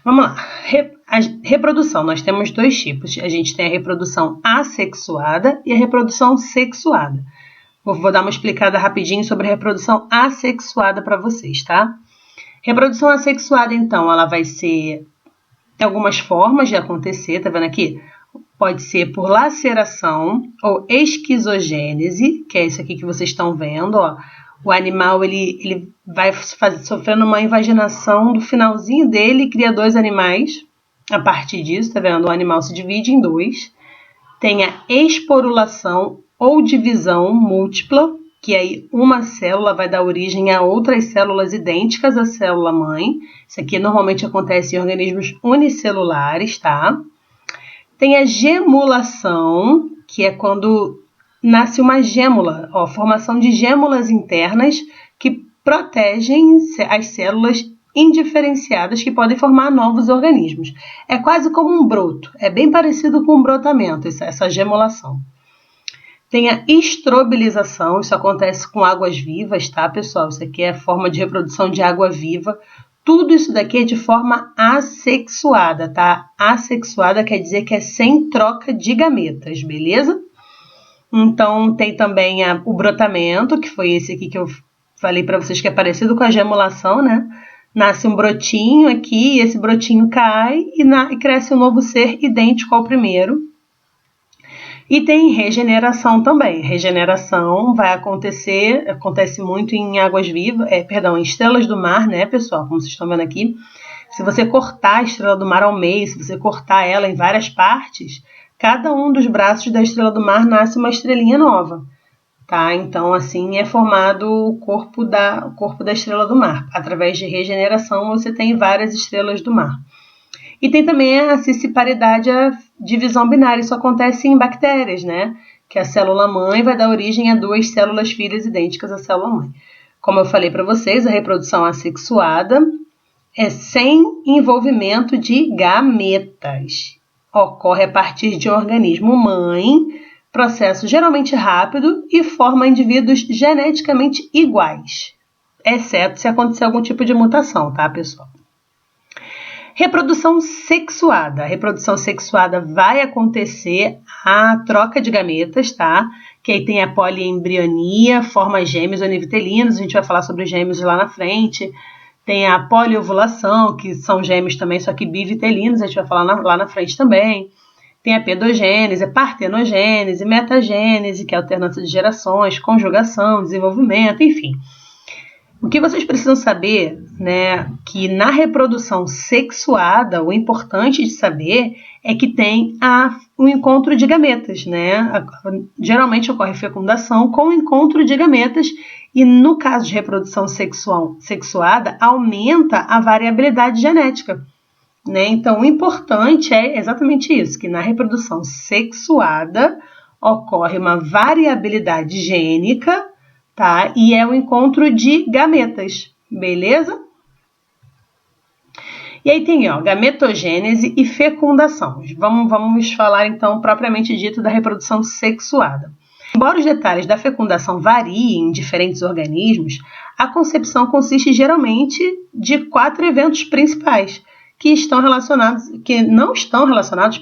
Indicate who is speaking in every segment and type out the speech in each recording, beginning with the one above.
Speaker 1: Vamos lá. A reprodução, nós temos dois tipos. A gente tem a reprodução assexuada e a reprodução sexuada. Vou dar uma explicada rapidinho sobre a reprodução assexuada para vocês, tá? Reprodução assexuada, então, ela vai ser algumas formas de acontecer, tá vendo aqui? Pode ser por laceração ou esquizogênese, que é isso aqui que vocês estão vendo, ó. O animal ele vai sofrendo uma invaginação do finalzinho dele e cria dois animais. A partir disso, tá vendo? O animal se divide em dois. Tem a esporulação ou divisão múltipla, que aí uma célula vai dar origem a outras células idênticas à célula mãe. Isso aqui normalmente acontece em organismos unicelulares, tá? Tem a gemulação, que é quando nasce uma gêmula, ó, formação de gêmulas internas que protegem as células indiferenciadas que podem formar novos organismos. É quase como um broto, é bem parecido com um brotamento, essa gemulação. Tem a estrobilização, isso acontece com águas vivas, tá, pessoal? Isso aqui é a forma de reprodução de água viva. Tudo isso daqui é de forma assexuada, tá? Assexuada quer dizer que é sem troca de gametas, beleza? Então, tem também o brotamento, que foi esse aqui que eu falei para vocês que é parecido com a gemulação, né? Nasce um brotinho aqui, e esse brotinho cai e cresce um novo ser idêntico ao primeiro. E tem regeneração também. Regeneração vai acontece muito em águas vivas, em estrelas do mar, né, pessoal? Como vocês estão vendo aqui. Se você cortar a estrela do mar ao meio, se você cortar ela em várias partes, cada um dos braços da estrela do mar nasce uma estrelinha nova, tá? Então, assim é formado o corpo da estrela do mar. Através de regeneração, você tem várias estrelas do mar. E tem também a cisparidade, a divisão binária. Isso acontece em bactérias, né? Que a célula-mãe vai dar origem a duas células filhas idênticas à célula-mãe. Como eu falei para vocês, a reprodução assexuada é sem envolvimento de gametas. Ocorre a partir de um organismo mãe, processo geralmente rápido e forma indivíduos geneticamente iguais, exceto se acontecer algum tipo de mutação, tá, pessoal? Reprodução sexuada. A reprodução sexuada vai acontecer a troca de gametas, tá? Que aí tem a poliembrionia, forma gêmeos univitelinos, a gente vai falar sobre gêmeos lá na frente. Tem a poliovulação, que são gêmeos também, só que bivitelinos, a gente vai falar lá na frente também. Tem a pedogênese, partenogênese, metagênese, que é alternância de gerações, conjugação, desenvolvimento, enfim. O que vocês precisam saber, né, que na reprodução sexuada, o importante de saber é que tem o encontro de gametas, né? Geralmente ocorre fecundação com o encontro de gametas e no caso de reprodução sexuada, aumenta a variabilidade genética, né? Então, o importante é exatamente isso, que na reprodução sexuada ocorre uma variabilidade gênica, tá? E é o encontro de gametas, beleza? E aí tem, ó, gametogênese e fecundação. Vamos falar, então, propriamente dito da reprodução sexuada. Embora os detalhes da fecundação variem em diferentes organismos, a concepção consiste geralmente de 4 eventos principais, que não estão relacionados,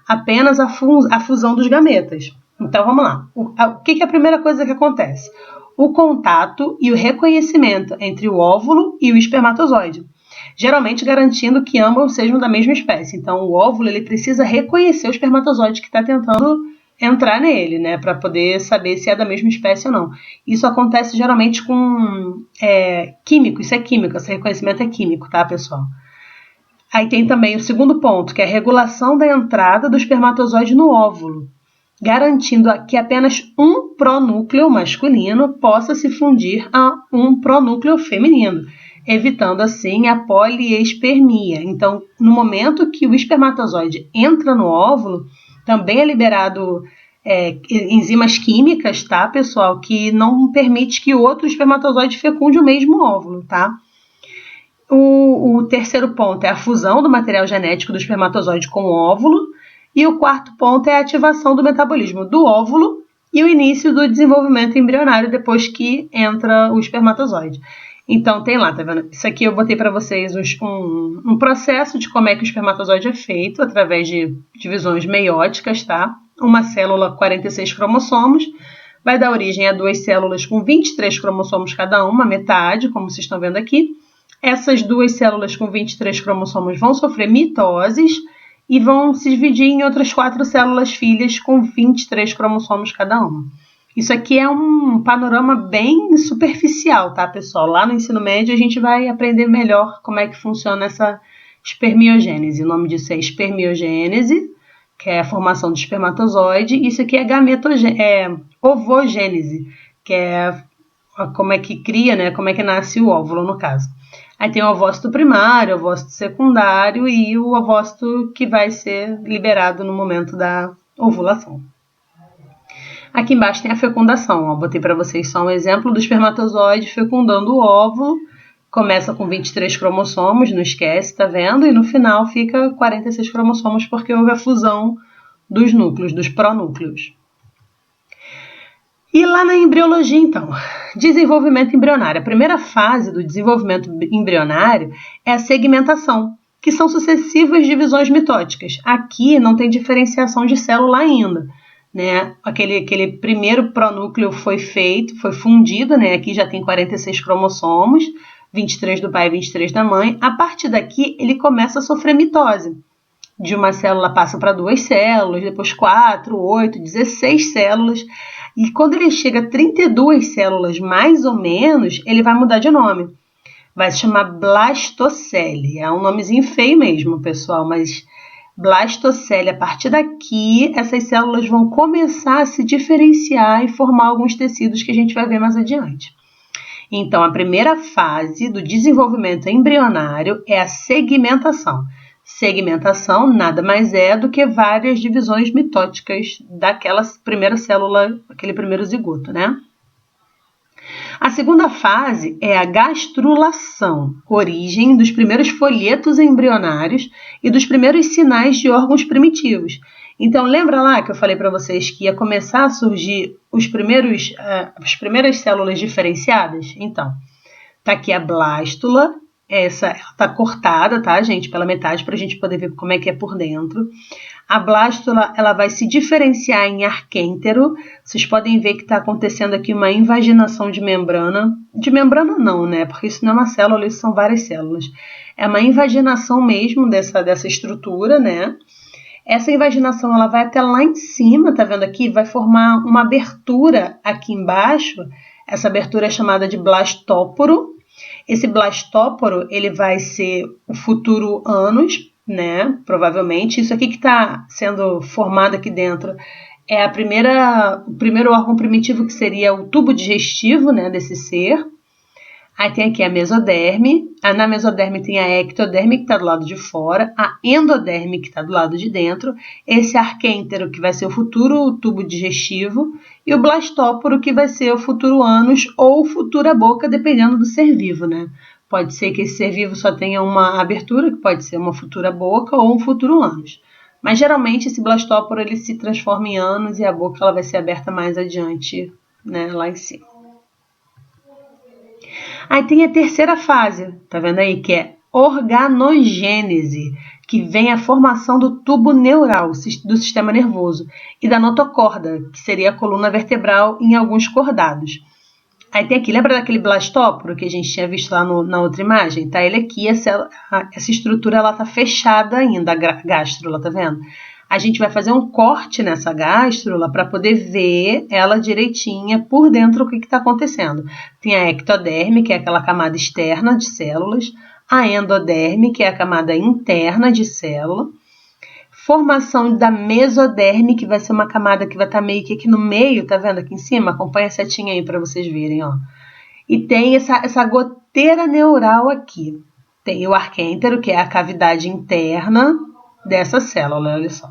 Speaker 1: apenas à fusão dos gametas. Então, vamos lá. O que é a primeira coisa que acontece? O contato e o reconhecimento entre o óvulo e o espermatozoide, geralmente garantindo que ambos sejam da mesma espécie. Então, o óvulo ele precisa reconhecer o espermatozoide que está tentando entrar nele, né, para poder saber se é da mesma espécie ou não. Isso acontece geralmente com químico, isso é químico, esse reconhecimento é químico, tá, pessoal? Aí tem também o segundo ponto, que é a regulação da entrada do espermatozoide no óvulo, garantindo que apenas um pronúcleo masculino possa se fundir a um pronúcleo feminino, evitando assim a poliespermia. Então, no momento que o espermatozoide entra no óvulo, também é liberado enzimas químicas, tá, pessoal, que não permite que outro espermatozoide fecunde o mesmo óvulo, tá? O terceiro ponto é a fusão do material genético do espermatozoide com o óvulo. E o quarto ponto é a ativação do metabolismo do óvulo e o início do desenvolvimento embrionário depois que entra o espermatozoide. Então tem lá, tá vendo? Isso aqui eu botei para vocês um processo de como é que o espermatozoide é feito através de divisões meióticas, tá? Uma célula, 46 cromossomos, vai dar origem a 2 células com 23 cromossomos cada uma, metade, como vocês estão vendo aqui. Essas 2 células com 23 cromossomos vão sofrer mitoses e vão se dividir em outras 4 células filhas com 23 cromossomos cada uma. Isso aqui é um panorama bem superficial, tá, pessoal? Lá no ensino médio a gente vai aprender melhor como é que funciona essa espermiogênese. O nome disso é espermiogênese, que é a formação do espermatozoide. Isso aqui é ovogênese, que é como é que cria, né? Como é que nasce o óvulo, no caso. Aí tem o ovócito primário, o ovócito secundário e o ovócito que vai ser liberado no momento da ovulação. Aqui embaixo tem a fecundação. Ó. Botei para vocês só um exemplo do espermatozoide fecundando o óvulo. Começa com 23 cromossomos, não esquece, tá vendo? E no final fica 46 cromossomos porque houve a fusão dos núcleos, dos pronúcleos. E lá na embriologia, então, desenvolvimento embrionário. A primeira fase do desenvolvimento embrionário é a segmentação, que são sucessivas divisões mitóticas. Aqui não tem diferenciação de célula ainda, né? Aquele primeiro pronúcleo foi feito, foi fundido, né? Aqui já tem 46 cromossomos, 23 do pai e 23 da mãe. A partir daqui, ele começa a sofrer mitose. De uma célula passa para 2 células, depois 4, 8, 16 células. E quando ele chega a 32 células, mais ou menos, ele vai mudar de nome. Vai se chamar blastocele. É um nomezinho feio mesmo, pessoal, mas blastocele, a partir daqui, essas células vão começar a se diferenciar e formar alguns tecidos que a gente vai ver mais adiante. Então, a primeira fase do desenvolvimento embrionário é a segmentação. Segmentação nada mais é do que várias divisões mitóticas daquela primeira célula, aquele primeiro zigoto, né? A segunda fase é a gastrulação, origem dos primeiros folhetos embrionários e dos primeiros sinais de órgãos primitivos. Então, lembra lá que eu falei para vocês que ia começar a surgir as primeiras células diferenciadas? Então, tá aqui a blástula. Ela está cortada, tá, gente, pela metade, para a gente poder ver como é que é por dentro. A blástula, ela vai se diferenciar em arquêntero. Vocês podem ver que está acontecendo aqui uma invaginação de membrana. De membrana não, né, porque isso não é uma célula, isso são várias células. É uma invaginação mesmo dessa estrutura, né. Essa invaginação, ela vai até lá em cima, tá vendo aqui? Vai formar uma abertura aqui embaixo. Essa abertura é chamada de blastóporo. Esse blastóporo, ele vai ser o futuro ânus, né? Provavelmente. Isso aqui que está sendo formado aqui dentro é o primeiro órgão primitivo, que seria o tubo digestivo, né, desse ser. Aí tem aqui a mesoderme. Na mesoderme tem a ectoderme, que está do lado de fora, a endoderme, que está do lado de dentro, esse arquêntero, que vai ser o futuro tubo digestivo, e o blastóporo, que vai ser o futuro ânus ou futura boca, dependendo do ser vivo, né? Pode ser que esse ser vivo só tenha uma abertura, que pode ser uma futura boca ou um futuro ânus. Mas geralmente esse blastóporo ele se transforma em ânus e a boca ela vai ser aberta mais adiante, né, lá em cima. Aí tem a terceira fase, tá vendo aí? Que é organogênese, que vem a formação do tubo neural, do sistema nervoso, e da notocorda, que seria a coluna vertebral em alguns cordados. Aí tem aqui, lembra daquele blastóporo que a gente tinha visto lá na outra imagem? Tá ele aqui, essa estrutura ela tá fechada ainda, a gástrula, tá vendo? A gente vai fazer um corte nessa gástrula para poder ver ela direitinha por dentro o que está acontecendo. Tem a ectoderme, que é aquela camada externa de células, a endoderme, que é a camada interna de célula, formação da mesoderme, que vai ser uma camada que vai estar meio que aqui no meio, tá vendo aqui em cima? Acompanha a setinha aí para vocês verem, ó. E tem essa goteira neural aqui. Tem o arquêntero, que é a cavidade interna dessa célula, olha só.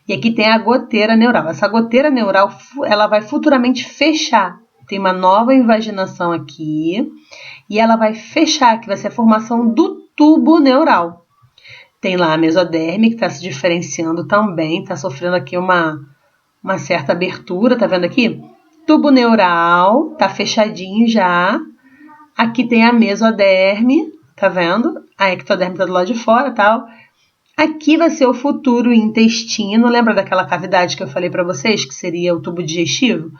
Speaker 1: E aqui tem a goteira neural. Essa goteira neural, ela vai futuramente fechar. Tem uma nova invaginação aqui. E ela vai fechar, que vai ser a formação do tubo neural. Tem lá a mesoderme, que está se diferenciando também. Está sofrendo aqui uma certa abertura, tá vendo aqui? Tubo neural, tá fechadinho já. Aqui tem a mesoderme, tá vendo? A ectoderme tá do lado de fora e tal. Aqui vai ser o futuro intestino. Lembra daquela cavidade que eu falei para vocês, que seria o tubo digestivo?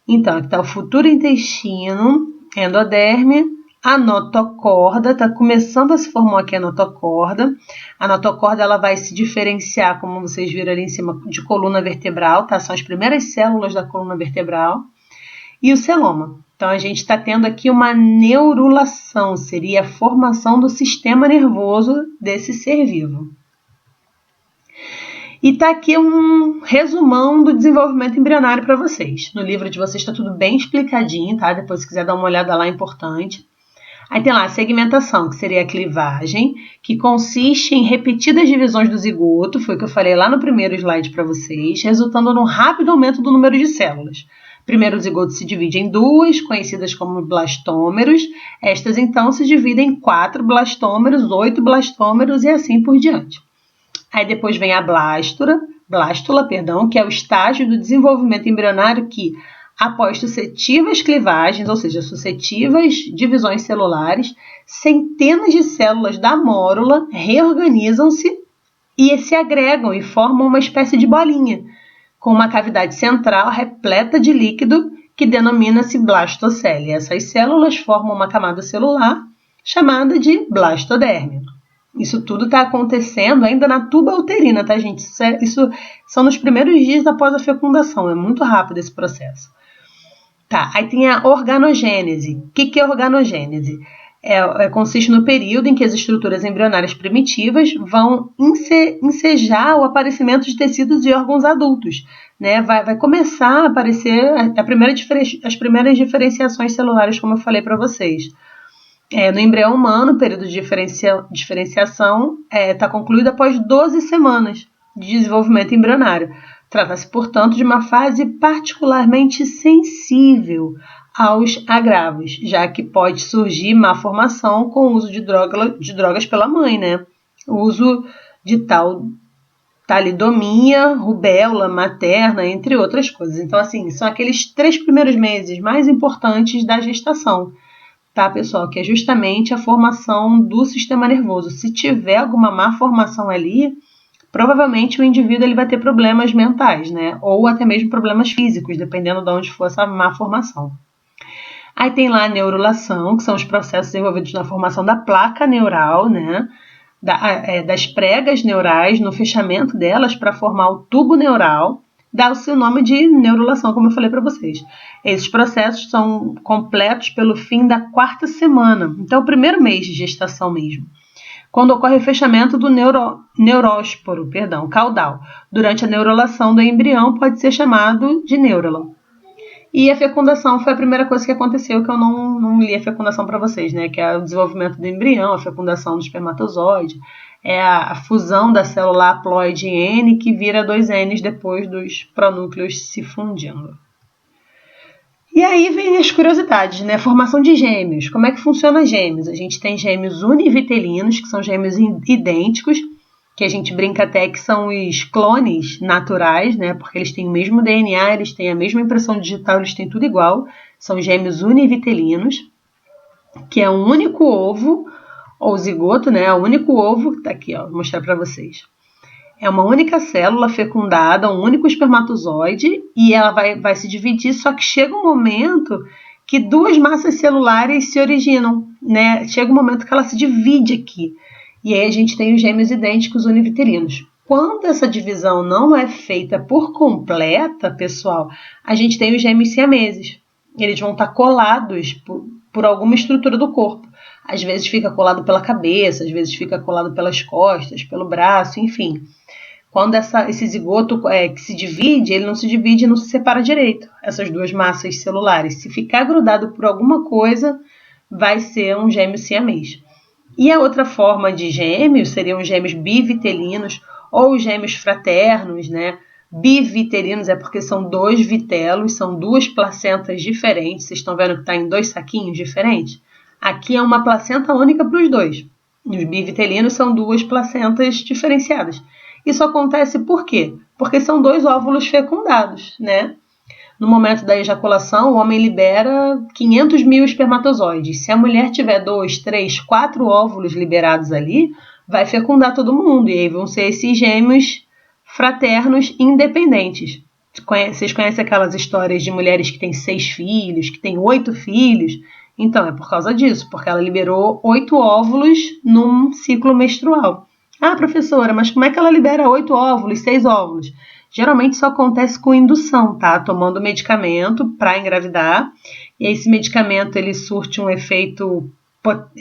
Speaker 1: Então, aqui está o futuro intestino, endoderme, a notocorda, está começando a se formar aqui a notocorda. A notocorda ela vai se diferenciar, como vocês viram ali em cima, de coluna vertebral, tá? São as primeiras células da coluna vertebral. E o celoma. Então, a gente está tendo aqui uma neurulação, seria a formação do sistema nervoso desse ser vivo. E tá aqui um resumão do desenvolvimento embrionário para vocês. No livro de vocês está tudo bem explicadinho, tá? Depois, se quiser dar uma olhada lá, é importante. Aí tem lá a segmentação, que seria a clivagem, que consiste em repetidas divisões do zigoto, foi o que eu falei lá no primeiro slide para vocês, resultando num rápido aumento do número de células. Primeiro, o zigoto se divide em duas, conhecidas como blastômeros. Estas, então, se dividem em 4 blastômeros, 8 blastômeros e assim por diante. Aí depois vem a blástula, que é o estágio do desenvolvimento embrionário que, após sucessivas clivagens, ou seja, sucessivas divisões celulares, centenas de células da mórula reorganizam-se e se agregam e formam uma espécie de bolinha, com uma cavidade central repleta de líquido que denomina-se blastocele. Essas células formam uma camada celular chamada de blastoderme. Isso tudo está acontecendo ainda na tuba uterina, tá, gente? Isso são nos primeiros dias após a fecundação. É muito rápido esse processo. Tá, aí tem a organogênese. O que é organogênese? Consiste no período em que as estruturas embrionárias primitivas vão ensejar o aparecimento de tecidos e órgãos adultos. Né? Vai começar a aparecer as primeiras diferenciações celulares, como eu falei para vocês. No embrião humano, o período de diferenciação está concluído após 12 semanas de desenvolvimento embrionário. Trata-se, portanto, de uma fase particularmente sensível aos agravos, já que pode surgir má formação com o uso de drogas pela mãe, né? O uso de talidomia, rubéola materna, entre outras coisas. Então, assim, são aqueles 3 primeiros meses mais importantes da gestação. Tá, pessoal? Que é justamente a formação do sistema nervoso. Se tiver alguma má formação ali, provavelmente o indivíduo ele vai ter problemas mentais, né? Ou até mesmo problemas físicos, dependendo de onde for essa má formação. Aí tem lá a neurulação, que são os processos envolvidos na formação da placa neural, né? Das pregas neurais, no fechamento delas para formar o tubo neural. Dá-se o nome de neurulação, como eu falei para vocês. Esses processos são completos pelo fim da 4ª semana, então o primeiro mês de gestação mesmo, quando ocorre o fechamento do neurósporo, caudal. Durante a neurulação do embrião pode ser chamado de neurula. E a fecundação foi a primeira coisa que aconteceu, que eu não li a fecundação para vocês, né? Que é o desenvolvimento do embrião, a fecundação do espermatozoide, é a fusão da célula haploide N, que vira 2 Ns depois dos pronúcleos se fundindo. E aí vem as curiosidades, né? Formação de gêmeos. Como é que funciona gêmeos? A gente tem gêmeos univitelinos, que são gêmeos idênticos, que a gente brinca até que são os clones naturais, né? Porque eles têm o mesmo DNA, eles têm a mesma impressão digital, eles têm tudo igual. São gêmeos univitelinos, que é um único ovo, ou zigoto, né? O único ovo, que tá aqui, ó, vou mostrar para vocês. É uma única célula fecundada, um único espermatozoide, e ela vai se dividir, só que chega um momento que 2 massas celulares se originam, né? Chega um momento que ela se divide aqui. E aí a gente tem os gêmeos idênticos univitelinos. Quando essa divisão não é feita por completa, pessoal, a gente tem os gêmeos siameses. Eles vão estar colados por alguma estrutura do corpo. Às vezes fica colado pela cabeça, às vezes fica colado pelas costas, pelo braço, enfim. Quando esse zigoto que se divide, ele não se divide e não se separa direito, essas 2 massas celulares. Se ficar grudado por alguma coisa, vai ser um gêmeo siamês. E a outra forma de gêmeos seriam os gêmeos bivitelinos ou os gêmeos fraternos, né? Bivitelinos é porque são 2 vitelos, são 2 placentas diferentes. Vocês estão vendo que está em 2 saquinhos diferentes? Aqui é uma placenta única para os 2. Os bivitelinos são 2 placentas diferenciadas. Isso acontece por quê? Porque são 2 óvulos fecundados, né? no momento da ejaculação, o homem libera 500 mil espermatozoides. Se a mulher tiver 2, 3, 4 óvulos liberados ali, vai fecundar todo mundo. E aí vão ser esses gêmeos fraternos independentes. Vocês conhecem aquelas histórias de mulheres que têm 6 filhos, que têm 8 filhos? Então, é por causa disso, porque ela liberou 8 óvulos num ciclo menstrual. Ah, professora, mas como é que ela libera 8 óvulos, 6 óvulos? Geralmente isso acontece com indução, tá? Tomando medicamento para engravidar. E esse medicamento, ele surte um efeito,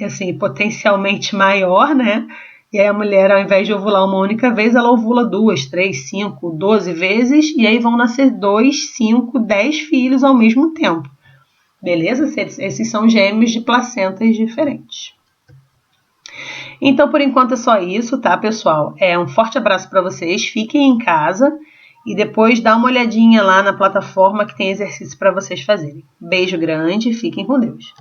Speaker 1: assim, potencialmente maior, né? E aí a mulher, ao invés de ovular uma única vez, ela ovula 2, 3, 5, 12 vezes. E aí vão nascer 2, 5, 10 filhos ao mesmo tempo. Beleza? Esses são gêmeos de placentas diferentes. Então, por enquanto é só isso, tá, pessoal? Um forte abraço para vocês. Fiquem em casa e depois dá uma olhadinha lá na plataforma que tem exercício para vocês fazerem. Beijo grande, fiquem com Deus.